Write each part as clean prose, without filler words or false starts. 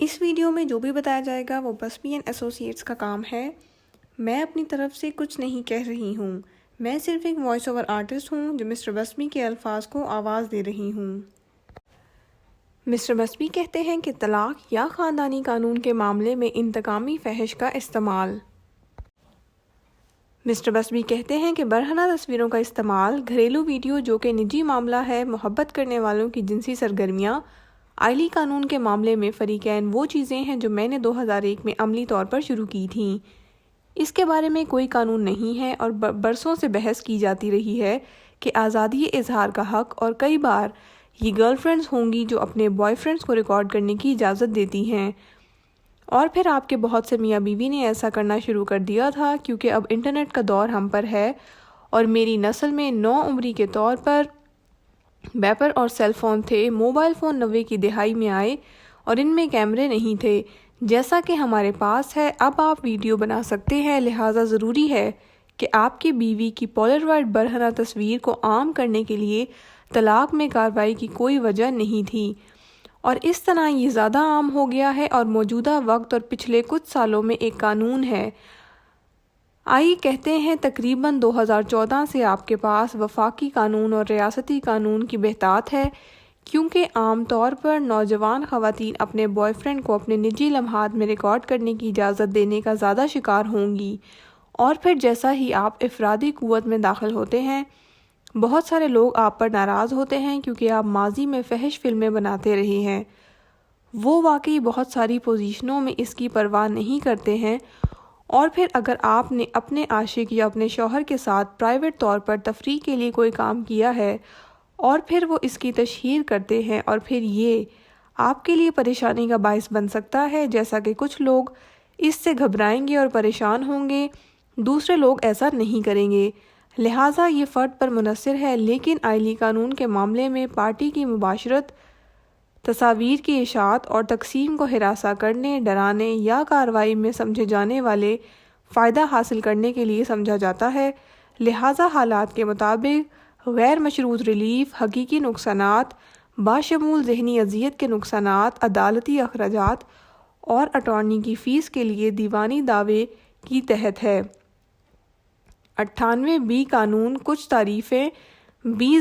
اس video میں جو بھی بتایا جائے گا وہ بسمی اینڈ ایسوسیٹس کا کام ہے۔ میں اپنی طرف سے کچھ نہیں کہہ رہی ہوں، میں صرف ایک وائس اوور آرٹسٹ ہوں جو مسٹر بسمی کے الفاظ کو آواز دے رہی ہوں۔ مسٹر بسمی کہتے ہیں کہ طلاق یا خاندانی قانون کے معاملے میں انتقامی فحش کا استعمال۔ مسٹر بسمی کہتے ہیں کہ برہنہ تصویروں کا استعمال، گھریلو ویڈیو جو کہ نجی معاملہ ہے، محبت کرنے والوں کی جنسی سرگرمیاں، آئلی قانون کے معاملے میں فریقین وہ چیزیں ہیں جو میں نے 2001 میں عملی طور پر شروع کی تھیں۔ اس کے بارے میں کوئی قانون نہیں ہے اور برسوں سے بحث کی جاتی رہی ہے کہ آزادی اظہار کا حق، اور کئی بار یہ گرل فرینڈز ہوں گی جو اپنے بوائے فرینڈز کو ریکارڈ کرنے کی اجازت دیتی ہیں، اور پھر آپ کے بہت سے میاں بیوی نے ایسا کرنا شروع کر دیا تھا کیونکہ اب انٹرنیٹ کا دور ہم پر ہے، اور میری نسل میں نو عمری کے طور پر بیپر اور سیل فون تھے۔ موبائل فون 90 کی دہائی میں آئے اور ان میں کیمرے نہیں تھے جیسا کہ ہمارے پاس ہے۔ اب آپ ویڈیو بنا سکتے ہیں، لہٰذا ضروری ہے کہ آپ کی بیوی کی پولاروائڈ برہنہ تصویر کو عام کرنے کے لیے طلاق میں کارروائی کی کوئی وجہ نہیں تھی، اور اس طرح یہ زیادہ عام ہو گیا ہے اور موجودہ وقت اور پچھلے کچھ سالوں میں ایک قانون ہے۔ آئی کہتے ہیں تقریباً 2014 سے آپ کے پاس وفاقی قانون اور ریاستی قانون کی بہتات ہے، کیونکہ عام طور پر نوجوان خواتین اپنے بوائے فرینڈ کو اپنے نجی لمحات میں ریکارڈ کرنے کی اجازت دینے کا زیادہ شکار ہوں گی، اور پھر جیسا ہی آپ افرادی قوت میں داخل ہوتے ہیں، بہت سارے لوگ آپ پر ناراض ہوتے ہیں کیونکہ آپ ماضی میں فحش فلمیں بناتے رہے ہیں۔ وہ واقعی بہت ساری پوزیشنوں میں اس کی پرواہ نہیں کرتے ہیں، اور پھر اگر آپ نے اپنے عاشق یا اپنے شوہر کے ساتھ پرائیویٹ طور پر تفریح کے لیے کوئی کام کیا ہے اور پھر وہ اس کی تشہیر کرتے ہیں، اور پھر یہ آپ کے لیے پریشانی کا باعث بن سکتا ہے، جیسا کہ کچھ لوگ اس سے گھبرائیں گے اور پریشان ہوں گے، دوسرے لوگ ایسا نہیں کریں گے، لہٰذا یہ فرد پر منحصر ہے۔ لیکن آئلی قانون کے معاملے میں پارٹی کی مباشرت تصاویر کی اشاعت اور تقسیم کو ہراساں کرنے، ڈرانے یا کارروائی میں سمجھے جانے والے فائدہ حاصل کرنے کے لیے سمجھا جاتا ہے، لہٰذا حالات کے مطابق غیر مشروط ریلیف، حقیقی نقصانات باشمول ذہنی اذیت کے نقصانات، عدالتی اخراجات اور اٹارنی کی فیس کے لیے دیوانی دعوے کی تحت ہے۔ 98 قانون کچھ تعریفیں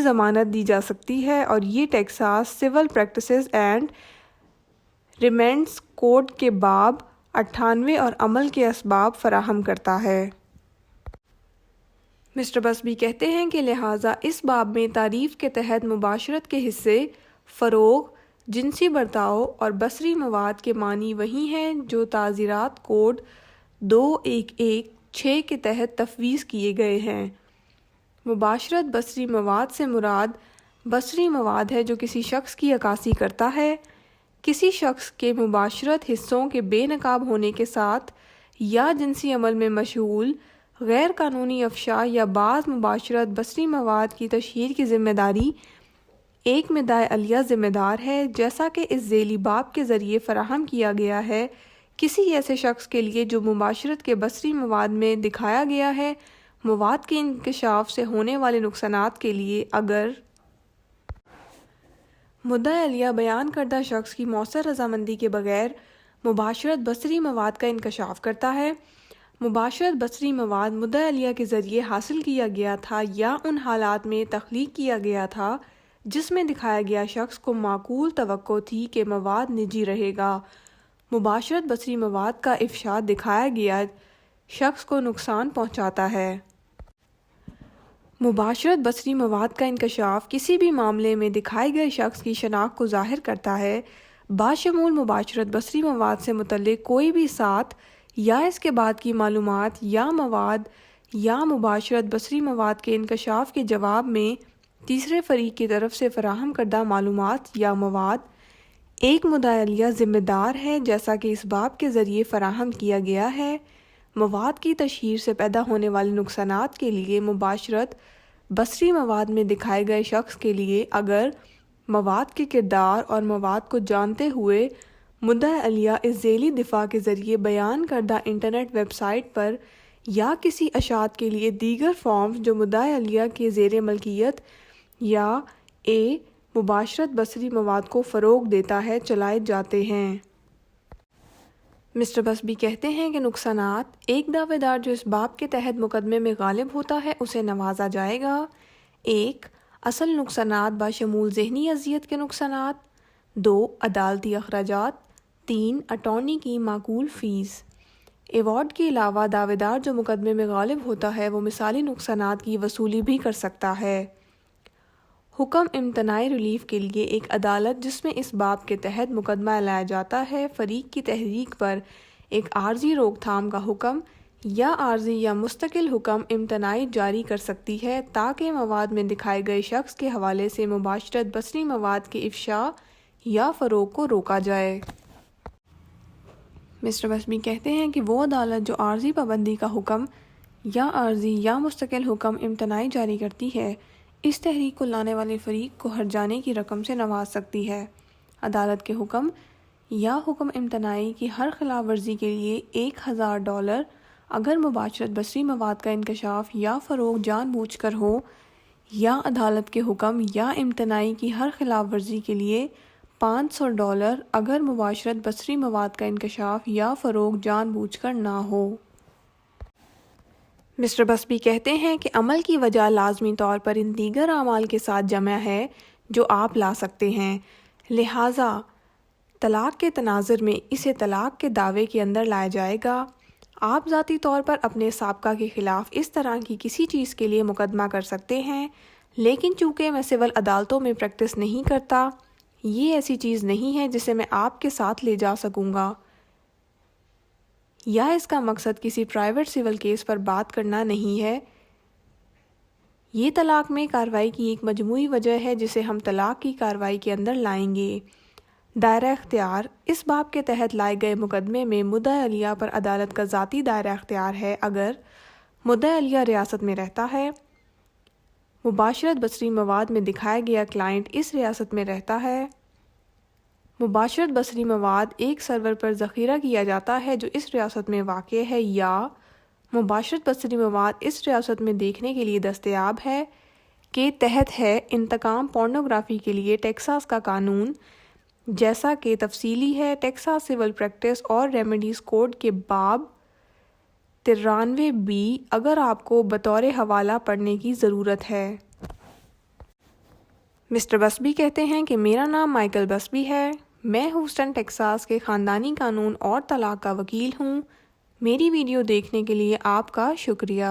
ضمانت دی جا سکتی ہے، اور یہ Texas civil practices and remedies code کے باب 98 اور عمل کے اسباب فراہم کرتا ہے۔ مسٹر بسمی کہتے ہیں کہ لہٰذا اس باب میں تعریف کے تحت مباشرت کے حصے، فروغ، جنسی برتاؤ اور بصری مواد کے معنی وہی ہیں جو تعزیرات کوڈ 2116 کے تحت تفویض کیے گئے ہیں۔ مباشرت بصری مواد سے مراد بصری مواد ہے جو کسی شخص کی عکاسی کرتا ہے، کسی شخص کے مباشرت حصوں کے بے نقاب ہونے کے ساتھ یا جنسی عمل میں مشغول غیر قانونی افشا یا بعض مباشرت بصری مواد کی تشہیر کی ذمہ داری ایک مدعی علیہ ذمہ دار ہے، جیسا کہ اس ذیلی باب کے ذریعے فراہم کیا گیا ہے، کسی ایسے شخص کے لیے جو مباشرت کے بصری مواد میں دکھایا گیا ہے، مواد کے انکشاف سے ہونے والے نقصانات کے لیے، اگر مدعی علیہ بیان کردہ شخص کی مؤثر رضامندی کے بغیر مباشرت بصری مواد کا انکشاف کرتا ہے۔ مباشرت بصری مواد مدعی علیہ کے ذریعے حاصل کیا گیا تھا یا ان حالات میں تخلیق کیا گیا تھا جس میں دکھایا گیا شخص کو معقول توقع تھی کہ مواد نجی رہے گا۔ مباشرت بصری مواد کا افشا دکھایا گیا شخص کو نقصان پہنچاتا ہے۔ مباشرت بصری مواد کا انکشاف کسی بھی معاملے میں دکھائے گئے شخص کی شناخت کو ظاہر کرتا ہے، باشمول مباشرت بصری مواد سے متعلق کوئی بھی ساتھ یا اس کے بعد کی معلومات یا مواد یا مباشرت بصری مواد کے انکشاف کے جواب میں تیسرے فریق کی طرف سے فراہم کردہ معلومات یا مواد ایک مدعی علیہ ذمہ دار ہے، جیسا کہ اس باب کے ذریعے فراہم کیا گیا ہے۔ مواد کی تشہیر سے پیدا ہونے والے نقصانات کے لیے مباشرت بصری مواد میں دکھائے گئے شخص کے لیے، اگر مواد کے کردار اور مواد کو جانتے ہوئے مدعی علیہ اس ذیلی دفاع کے ذریعے بیان کردہ انٹرنیٹ ویب سائٹ پر یا کسی اشاعت کے لیے دیگر فارمز جو مدعی علیہ کے زیر ملکیت یا مباشرت بصری مواد کو فروغ دیتا ہے چلائے جاتے ہیں۔ مسٹر بسبی کہتے ہیں کہ نقصانات: ایک دعوے دار جو اس باب کے تحت مقدمے میں غالب ہوتا ہے اسے نوازا جائے گا۔ 1. اصل نقصانات بشمول ذہنی اذیت کے نقصانات۔ 2. عدالتی اخراجات۔ 3. اٹارنی کی معقول فیس۔ ایوارڈ کے علاوہ دعوے دار جو مقدمے میں غالب ہوتا ہے وہ مثالی نقصانات کی وصولی بھی کر سکتا ہے۔ حکم امتناعی ریلیف کے لیے ایک عدالت جس میں اس باب کے تحت مقدمہ لایا جاتا ہے فریق کی تحریک پر ایک عارضی روک تھام کا حکم یا عارضی یا مستقل حکم امتناعی جاری کر سکتی ہے تاکہ مواد میں دکھائے گئے شخص کے حوالے سے مباشرت بصری مواد کے افشاء یا فروغ کو روکا جائے۔ مسٹر بسبی کہتے ہیں کہ وہ عدالت جو عارضی پابندی کا حکم یا عارضی یا مستقل حکم امتناعی جاری کرتی ہے اس تحریک کو لانے والے فریق کو ہرجانے کی رقم سے نواز سکتی ہے۔ عدالت کے حکم یا حکم امتناعی کی ہر خلاف ورزی کے لیے $1000 اگر مباشرت بصری مواد کا انکشاف یا فروغ جان بوجھ کر ہو، یا عدالت کے حکم یا امتناعی کی ہر خلاف ورزی کے لیے $500 اگر مباشرت بصری مواد کا انکشاف یا فروغ جان بوجھ کر نہ ہو۔ مسٹر بسبی کہتے ہیں کہ عمل کی وجہ لازمی طور پر ان دیگر اعمال کے ساتھ جمع ہے جو آپ لا سکتے ہیں، لہٰذا طلاق کے تناظر میں اسے طلاق کے دعوے کے اندر لایا جائے گا۔ آپ ذاتی طور پر اپنے سابقہ کے خلاف اس طرح کی کسی چیز کے لیے مقدمہ کر سکتے ہیں، لیکن چونکہ میں سول عدالتوں میں پریکٹس نہیں کرتا، یہ ایسی چیز نہیں ہے جسے میں آپ کے ساتھ لے جا سکوں گا، یا اس کا مقصد کسی پرائیویٹ سول کیس پر بات کرنا نہیں ہے۔ یہ طلاق میں کارروائی کی ایک مجموعی وجہ ہے جسے ہم طلاق کی کارروائی کے اندر لائیں گے۔ دائرہ اختیار: اس باب کے تحت لائے گئے مقدمے میں مدعی علیہ پر عدالت کا ذاتی دائرہ اختیار ہے اگر مدعی علیہ ریاست میں رہتا ہے، مباشرت بصری مواد میں دکھایا گیا کلائنٹ اس ریاست میں رہتا ہے، مباشرت بصری مواد ایک سرور پر ذخیرہ کیا جاتا ہے جو اس ریاست میں واقع ہے، یا مباشرت بصری مواد اس ریاست میں دیکھنے کے لیے دستیاب ہے کے تحت ہے۔ انتقام پورنوگرافی کے لیے ٹیکساس کا قانون جیسا کہ تفصیلی ہے ٹیکساس سول پریکٹس اور ریمیڈیز کوڈ کے باب 93B اگر آپ کو بطور حوالہ پڑھنے کی ضرورت ہے۔ مسٹر بسبی کہتے ہیں کہ میرا نام مائیکل بسبی ہے، میں ہیوسٹن ٹیکساس کے خاندانی قانون اور طلاق کا وکیل ہوں۔ میری ویڈیو دیکھنے کے لیے آپ کا شکریہ۔